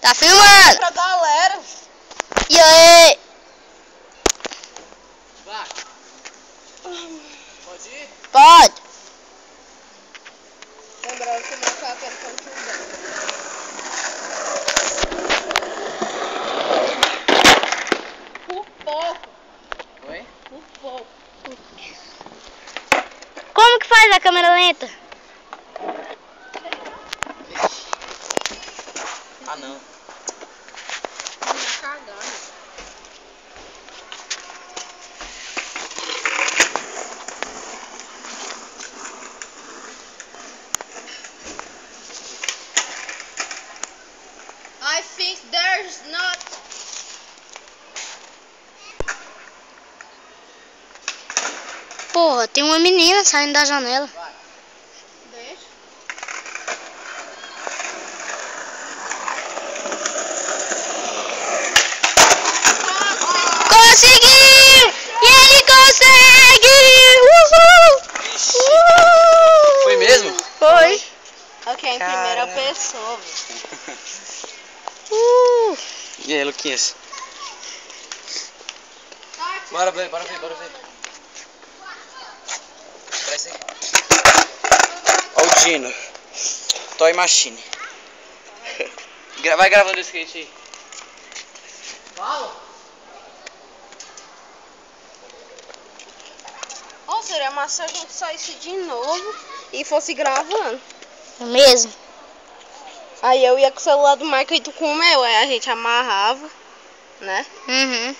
Tá filmando? Pra galera. E aí? Vai. Pode ir? Pode. Lembrando que o macaco é conturbado. Por pouco. Oi? Por pouco. Como que faz a câmera lenta? Ah, não. Não cagar. I think there's not. Porra, tem uma menina saindo da janela. Vai. Deixa. Conseguiu! E ele consegue! Uhul! Ixi. Uhul! Foi mesmo? Foi. Ok, em primeira pessoa. E aí, Luquinhas? Bora ver, bora ver, bora ver. Parece aí. Ó o Dino. Toy Machine. Vai gravando o skate aí. Fala. Ou seria massa se a gente saísse de novo e fosse gravando. É mesmo? Aí eu ia com o celular do Michael e tu com o meu. Aí a gente amarrava, né? Uhum.